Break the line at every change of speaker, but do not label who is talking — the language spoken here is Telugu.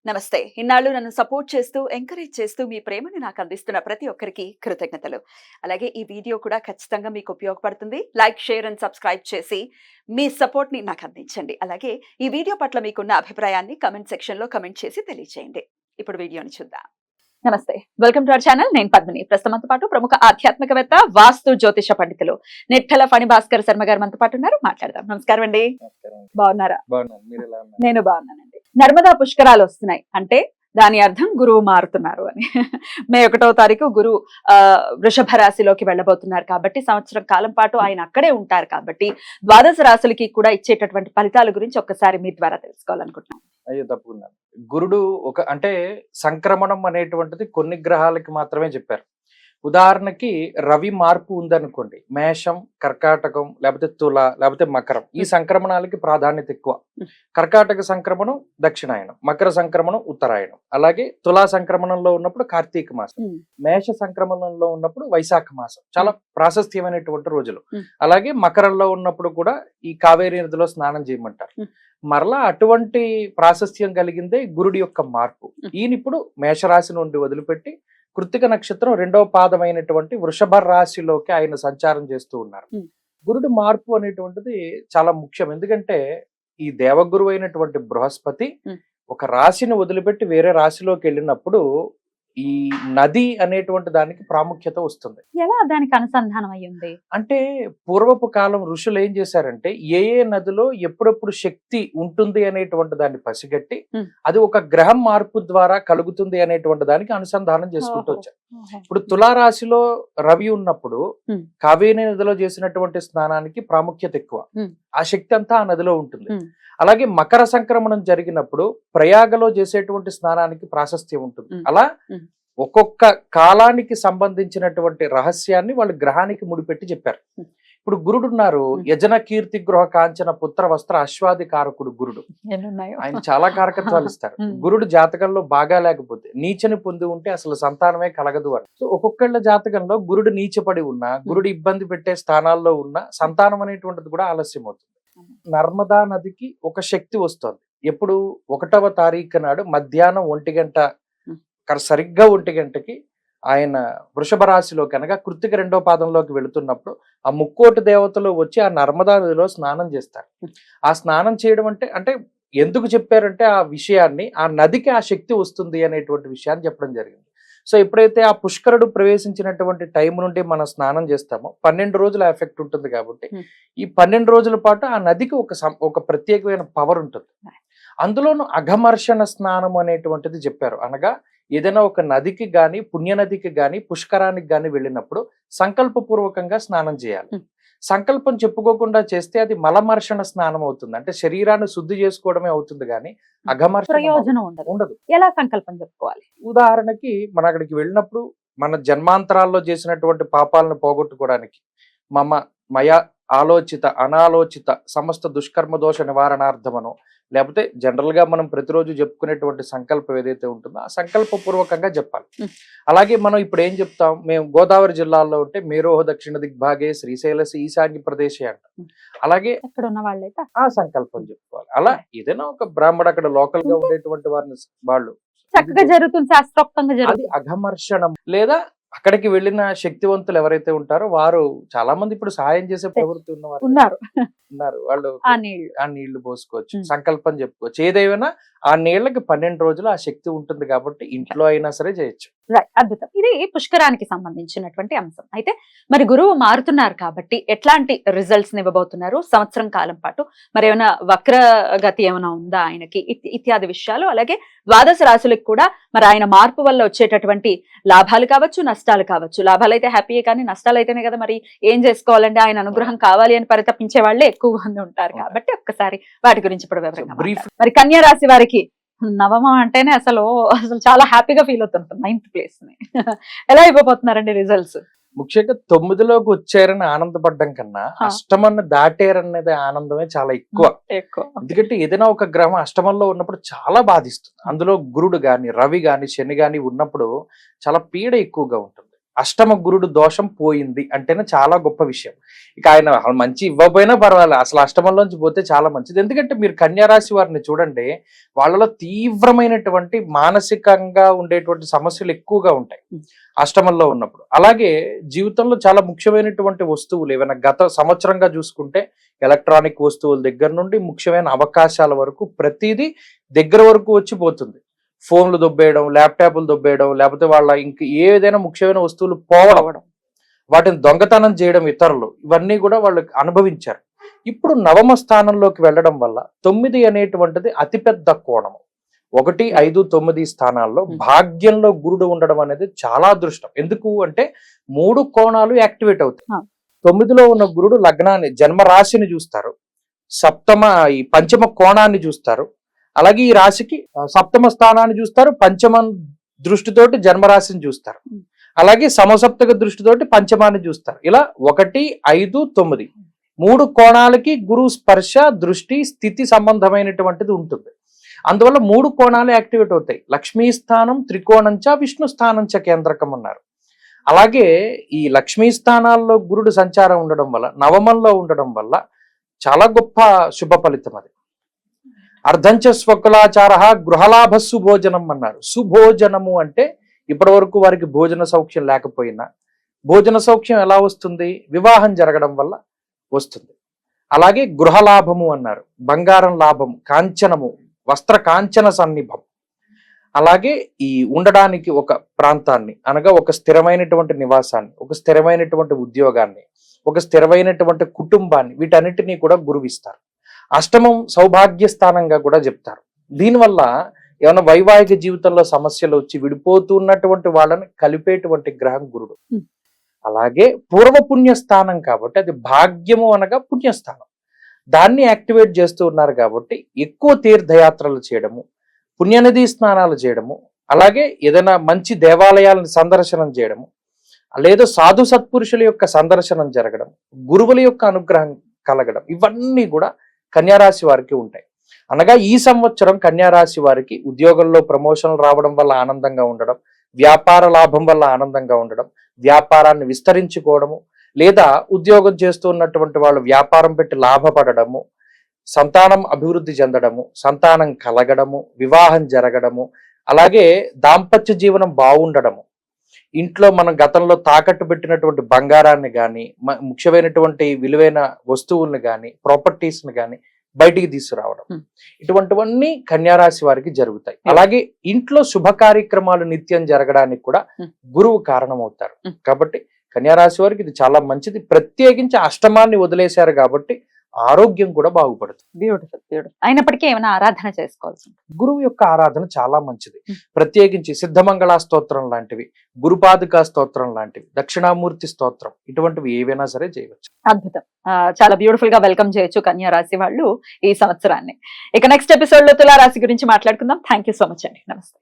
నమస్తే. ఇన్నాళ్ళు నన్ను సపోర్ట్ చేస్తూ, ఎంకరేజ్ చేస్తూ మీ ప్రేమని నాకు అందిస్తున్న ప్రతి ఒక్కరికి కృతజ్ఞతలు. అలాగే ఈ వీడియో కూడా ఖచ్చితంగా మీకు ఉపయోగపడుతుంది. లైక్, షేర్ అండ్ సబ్స్క్రైబ్ చేసి మీ సపోర్ట్‌ని నాకు అందించండి. అలాగే ఈ వీడియో పట్ల మీకున్న అభిప్రాయాన్ని కామెంట్ సెక్షన్‌లో కామెంట్ చేసి తెలియజేయండి. ఇప్పుడు వీడియోని చూద్దాం. నమస్తే. Welcome to our channel. నేను పద్మిని. ప్రస్తుతంతో పాటు ప్రముఖ ఆధ్యాత్మికవేత్త, వాస్తు జ్యోతిష పండితులు నెట్టెల ఫణి భాస్కర్ శర్మ గారు మనతో పాటు ఉన్నారు. మాట్లాడదాం. నమస్కారం అండి. బాగున్నారా? నేను బాగున్నానండి. నర్మదా పుష్కరాలు వస్తున్నాయి అంటే దాని అర్థం గురువు మారుతున్నారు అని. మే 1వ తారీఖు గురువు వృషభ రాశిలోకి వెళ్ళబోతున్నారు కాబట్టి సంవత్సరం కాలం పాటు ఆయన అక్కడే ఉంటారు కాబట్టి ద్వాదశ రాశులకి కూడా ఇచ్చేటటువంటి ఫలితాల గురించి ఒక్కసారి మీ ద్వారా తెలుసుకోవాలనుకుంటున్నాను.
అయ్యో తప్పకుండా. గురుడు అంటే సంక్రమణం అనేటువంటిది కొన్ని గ్రహాలకి మాత్రమే చెప్పారు. ఉదాహరణకి రవి మార్పు ఉందనుకోండి, మేషం, కర్కాటకం, లేకపోతే తుల, లేకపోతే మకరం, ఈ సంక్రమణాలకి ప్రాధాన్యత ఎక్కువ. కర్కాటక సంక్రమణం దక్షిణాయనం, మకర సంక్రమణం ఉత్తరాయణం, అలాగే తులా సంక్రమణంలో ఉన్నప్పుడు కార్తీక మాసం, మేష సంక్రమణంలో ఉన్నప్పుడు వైశాఖ మాసం, చాలా ప్రాశస్త్యమైనటువంటి రోజులు. అలాగే మకరంలో ఉన్నప్పుడు కూడా ఈ కావేరీ నదిలో స్నానం చేయమంటారు. మరలా అటువంటి ప్రాశస్త్యం కలిగిందే గురుడి యొక్క మార్పు. ఈయన ఇప్పుడు మేషరాశి నుండి వదిలిపెట్టి కృత్తిక నక్షత్రం 2వ పాదమైనటువంటి వృషభ రాశిలోకి ఆయన సంచారం చేస్తూ ఉన్నారు. గురుడు మార్పు అనేటువంటిది చాలా ముఖ్యం. ఎందుకంటే ఈ దేవగురు అయినటువంటి బృహస్పతి ఒక రాశిని వదిలిపెట్టి వేరే రాశిలోకి వెళ్ళినప్పుడు ఈ నది అనేటువంటి దానికి ప్రాముఖ్యత వస్తుంది.
ఎలా దానికి అనుసంధానం అయ్యింది
అంటే పూర్వపు కాలం ఋషులు ఏం చేశారంటే ఏ నదిలో ఎప్పుడెప్పుడు శక్తి ఉంటుంది అనేటువంటి దాన్ని పసిగట్టి అది ఒక గ్రహం మార్పు ద్వారా కలుగుతుంది అనేటువంటి దానికి అనుసంధానం చేసుకుంటూ వచ్చారు. ఇప్పుడు తులారాశిలో రవి ఉన్నప్పుడు కావేరీ నదిలో చేసినటువంటి స్నానానికి ప్రాముఖ్యత ఎక్కువ. ఆ శక్తి అంతా ఆ నదిలో ఉంటుంది. అలాగే మకర సంక్రమణం జరిగినప్పుడు ప్రయాగలో చేసేటువంటి స్నానానికి ప్రాశస్త్యం ఉంటుంది. అలా ఒక్కొక్క కాలానికి సంబంధించినటువంటి రహస్యాన్ని వాళ్ళు గ్రహానికి ముడిపెట్టి చెప్పారు. ఇప్పుడు గురుడు ఉన్నారు, యజన కీర్తి గృహ కాంచన పుత్ర వస్త్ర అశ్వాది కారకుడు గురుడు. ఆయన చాలా కారకత్వాలు ఇస్తారు. గురుడు జాతకంలో బాగా లేకపోతే నీచని పొంది ఉంటే అసలు సంతానమే కలగదు అని. సో ఒక్కొక్కళ్ళ జాతకంలో గురుడు నీచపడి ఉన్నా, గురుడు ఇబ్బంది పెట్టే స్థానాల్లో ఉన్న సంతానం అనేటువంటిది కూడా ఆలస్యం అవుతుంది. నర్మదా నదికి ఒక శక్తి వస్తుంది. ఎప్పుడు 1వ తారీఖు నాడు మధ్యాహ్నం 1 గంట, సరిగ్గా 1 గంటకి ఆయన వృషభ రాశిలోకి అనగా కృత్తిక 2వ పాదంలోకి వెళుతున్నప్పుడు ఆ ముక్కోటి దేవతలు వచ్చి ఆ నర్మదా నదిలో స్నానం చేస్తారు. ఆ స్నానం చేయడం అంటే ఎందుకు చెప్పారంటే ఆ విషయాన్ని, ఆ నదికి ఆ శక్తి వస్తుంది అనేటువంటి విషయాన్ని చెప్పడం జరిగింది. సో ఎప్పుడైతే ఆ పుష్కరుడు ప్రవేశించినటువంటి టైం నుండి మనం స్నానం చేస్తామో 12 రోజుల ఎఫెక్ట్ ఉంటుంది కాబట్టి ఈ 12 రోజుల పాటు ఆ నదికి ఒక ప్రత్యేకమైన పవర్ ఉంటుంది. అందులోనూ అఘమర్షణ స్నానం అనేటువంటిది చెప్పారు. అనగా ఏదైనా ఒక నదికి గాని, పుణ్యనదికి గాని, పుష్కరానికి గాని వెళ్ళినప్పుడు సంకల్పపూర్వకంగా స్నానం చేయాలి. సంకల్పం చెప్పుకోకుండా చేస్తే అది మలమర్షణ స్నానం అవుతుంది. అంటే శరీరాన్ని శుద్ధి చేసుకోవడమే అవుతుంది కానీ అఘమర్షణ
ప్రయోజనం ఉండదు. ఎలా సంకల్పం చెప్పుకోవాలి?
ఉదాహరణకి మనం అక్కడికి వెళ్ళినప్పుడు మన జన్మాంతరాల్లో చేసినటువంటి పాపాలను పోగొట్టుకోవడానికి మయ ఆలోచిత అనాలోచిత సమస్త దుష్కర్మ దోష నివారణార్థమనో, లేకపోతే జనరల్ గా మనం ప్రతిరోజు చెప్పుకునేటువంటి సంకల్పం ఏదైతే ఉంటుందో ఆ సంకల్ప పూర్వకంగా చెప్పాలి. అలాగే మనం ఇప్పుడు ఏం చెప్తాం, మేము గోదావరి జిల్లాలో ఉంటే మేరోహ దక్షిణ దిగ్భాగే శ్రీశైలసి ఈశాన్య ప్రదేశే అంటాం. అలాగే
అక్కడ ఉన్న వాళ్ళైతే
ఆ సంకల్పం చెప్పుకోవాలి. అలా ఏదైనా ఒక బ్రాహ్మడు అక్కడ లోకల్ గా ఉండేటువంటి వారిని వాళ్ళు
చక్కగా జరుగుతుంది, శాస్త్రోక్తంగా జరుగుతుంది.
అఘమర్షణం లేదా అక్కడికి వెళ్ళిన శక్తివంతులు ఎవరైతే ఉంటారో వారు చాలా మంది ఇప్పుడు సహాయం చేసే ప్రవృత్తి ఉన్నారు. వాళ్ళు ఆ నీళ్లు పోసుకోవచ్చు, సంకల్పం చెప్పుకోవచ్చు. ఏదైనా ఆ నీళ్లకి 12 రోజులు ఆ శక్తి ఉంటుంది కాబట్టి ఇంట్లో అయినా సరే చేయొచ్చు.
అద్భుతం. ఇది పుష్కరానికి సంబంధించినటువంటి అంశం. అయితే మరి గురువు మారుతున్నారు కాబట్టి ఎట్లాంటి రిజల్ట్స్ ఇవ్వబోతున్నారు సంవత్సరం కాలం పాటు? మరి ఏమైనా వక్రగతి ఏమైనా ఉందా ఆయనకి, ఇత్యాది విషయాలు. అలాగే ద్వాదశ రాశులకు కూడా మరి ఆయన మార్పు వల్ల వచ్చేటటువంటి లాభాలు కావచ్చు, నష్టాలు కావచ్చు. లాభాలు అయితే హ్యాపీయే కానీ నష్టాలు అయితేనే కదా మరి ఏం చేసుకోవాలంటే ఆయన అనుగ్రహం కావాలి అని పరితపించే వాళ్ళే ఎక్కువ మంది ఉంటారు. కాబట్టి ఒక్కసారి వాటి గురించి ఇప్పుడు వివరంగా మరి కన్యా రాశి వారికి నవమం అంటేనే అసలు చాలా హ్యాపీగా ఫీల్ అవుతుంటాం. 9th ప్లేస్ ని ఎలా ఇవ్వబోతున్నారండి రిజల్ట్స్?
ముఖ్యంగా 9లోకి వచ్చారని ఆనందపడ్డం కన్నా అష్టమాన్ని దాటారనేది ఆనందమే చాలా ఎక్కువ. ఎందుకంటే ఏదైనా ఒక గ్రహం అష్టమంలో ఉన్నప్పుడు చాలా బాధిస్తుంది. అందులో గురుడు గాని, రవి గాని, శని గాని ఉన్నప్పుడు చాలా పీడ ఎక్కువగా ఉంటుంది. అష్టమ గురుడు దోషం పోయింది అంటేనే చాలా గొప్ప విషయం. ఇక ఆయన మంచి ఇవ్వకపోయినా పర్వాలేదు, అసలు అష్టమంలోంచి పోతే చాలా మంచిది. ఎందుకంటే మీరు కన్యా రాశి వారిని చూడండి, వాళ్ళలో తీవ్రమైనటువంటి మానసికంగా ఉండేటువంటి సమస్యలు ఎక్కువగా ఉంటాయి అష్టమంలో ఉన్నప్పుడు. అలాగే జీవితంలో చాలా ముఖ్యమైనటువంటి వస్తువులు ఏమైనా గత సంవత్సరంగా చూసుకుంటే ఎలక్ట్రానిక్ వస్తువుల దగ్గర నుండి ముఖ్యమైన అవకాశాల వరకు ప్రతిదీ దగ్గర వరకు వచ్చి పోతుంది. ఫోన్లు దొబ్బేయడం, ల్యాప్టాప్లు దొబ్బేయడం, లేకపోతే వాళ్ళ ఇంక ఏదైనా ముఖ్యమైన వస్తువులు పోవడం, వాటిని దొంగతనం చేయడం ఇతరులు, ఇవన్నీ కూడా వాళ్ళు అనుభవించారు. ఇప్పుడు నవమ స్థానంలోకి వెళ్ళడం వల్ల 9 అనేటువంటిది అతిపెద్ద కోణము. 1, 5, 9 స్థానాల్లో భాగ్యంలో గురుడు ఉండడం అనేది చాలా అదృష్టం. ఎందుకు అంటే 3 కోణాలు యాక్టివేట్ అవుతాయి. 9లో ఉన్న గురుడు లగ్నాన్ని, జన్మ రాశిని చూస్తారు, ఈ పంచమ కోణాన్ని చూస్తారు, అలాగే ఈ రాశికి సప్తమ స్థానాన్ని చూస్తారు, పంచమ దృష్టితోటి జన్మరాశిని చూస్తారు, అలాగే సమసప్తక దృష్టితోటి పంచమాన్ని చూస్తారు. ఇలా 1, 5, 9 3 కోణాలకి గురు స్పర్శ దృష్టి స్థితి సంబంధమైనటువంటిది ఉంటుంది. అందువల్ల 3 కోణాలు యాక్టివేట్ అవుతాయి. లక్ష్మీ స్థానం త్రికోణంచ విష్ణు స్థానంచ కేంద్రకం అన్నారు. అలాగే ఈ లక్ష్మీ స్థానాల్లో గురుడు సంచారం ఉండడం వల్ల, నవమంలో ఉండడం వల్ల చాలా గొప్ప శుభ ఫలితం అది. అర్ధంచ స్వకులాచార గృహలాభ సుభోజనం అన్నారు. సుభోజనము అంటే ఇప్పటి వరకు వారికి భోజన సౌఖ్యం లేకపోయినా భోజన సౌఖ్యం ఎలా వస్తుంది? వివాహం జరగడం వల్ల వస్తుంది. అలాగే గృహలాభము అన్నారు, బంగారం లాభం, కాంచనము, వస్త్ర కాంచన సన్నిభం. అలాగే ఈ ఉండడానికి ఒక ప్రాంతాన్ని, అనగా ఒక స్థిరమైనటువంటి నివాసాన్ని, ఒక స్థిరమైనటువంటి ఉద్యోగాన్ని, ఒక స్థిరమైనటువంటి కుటుంబాన్ని, వీటన్నిటినీ కూడా గురువిస్తారు. అష్టమం సౌభాగ్య స్థానంగా కూడా చెప్తారు. దీనివల్ల ఏమైనా వైవాహిక జీవితంలో సమస్యలు వచ్చి విడిపోతున్నటువంటి వాళ్ళని కలిపేటువంటి గ్రహం గురుడు. అలాగే పూర్వపుణ్య స్థానం కాబట్టి అది భాగ్యము అనగా పుణ్యస్థానం, దాన్ని యాక్టివేట్ చేస్తూ ఉన్నారు కాబట్టి ఎక్కువ తీర్థయాత్రలు చేయడము, పుణ్యనదీ స్నానాలు చేయడము, అలాగే ఏదైనా మంచి దేవాలయాలను సందర్శనం చేయడము, లేదా సాధు సత్పురుషుల యొక్క సందర్శనం జరగడం, గురువుల యొక్క అనుగ్రహం కలగడం, ఇవన్నీ కూడా కన్యారాశి వారికి ఉంటాయి. అనగా ఈ సంవత్సరం కన్యారాశి వారికి ఉద్యోగంలో ప్రమోషన్లు రావడం వల్ల ఆనందంగా ఉండడం, వ్యాపార లాభం వల్ల ఆనందంగా ఉండడం, వ్యాపారాన్ని విస్తరించుకోవడము, లేదా ఉద్యోగం చేస్తూ ఉన్నటువంటి వాళ్ళు వ్యాపారం పెట్టి లాభపడము, సంతానం అభివృద్ధి చెందడము, సంతానం కలగడము, వివాహం జరగడము, అలాగే దాంపత్య జీవనం బాగుండడము, ఇంట్లో మనం గతంలో తాకట్టు పెట్టినటువంటి బంగారాన్ని కానీ, ముఖ్యమైనటువంటి విలువైన వస్తువుల్ని కానీ, ప్రాపర్టీస్ని కానీ బయటికి తీసుకురావడం, ఇటువంటివన్నీ కన్యారాశి వారికి జరుగుతాయి. అలాగే ఇంట్లో శుభ కార్యక్రమాలు నిత్యం జరగడానికి కూడా గురువు కారణమవుతారు. కాబట్టి కన్యారాశి వారికి ఇది చాలా మంచిది. ప్రత్యేకించి అష్టమాన్ని వదిలేశారు కాబట్టి ఆరోగ్యం కూడా బాగుపడుతుంది.
Beautiful beautiful. అయినప్పటికీ ఏమైనా ఆరాధన చేసుకోవాల్సి ఉంటుంది?
గురువు యొక్క ఆరాధన చాలా మంచిది. ప్రత్యేకించి సిద్ధమంగళ స్తోత్రం లాంటివి, గురుపాదుకా స్తోత్రం లాంటివి, దక్షిణామూర్తి స్తోత్రం, ఇటువంటివి ఏవైనా సరే చేయవచ్చు.
అద్భుతం. చాలా బ్యూటిఫుల్ గా వెల్కమ్ చేయొచ్చు కన్యా రాశి వాళ్ళు ఈ సంవత్సరాన్ని. ఇక నెక్స్ట్ ఎపిసోడ్ లో తులా రాశి గురించి మాట్లాడుకుందాం. థ్యాంక్ యూ సో మచ్ అండి. నమస్తే.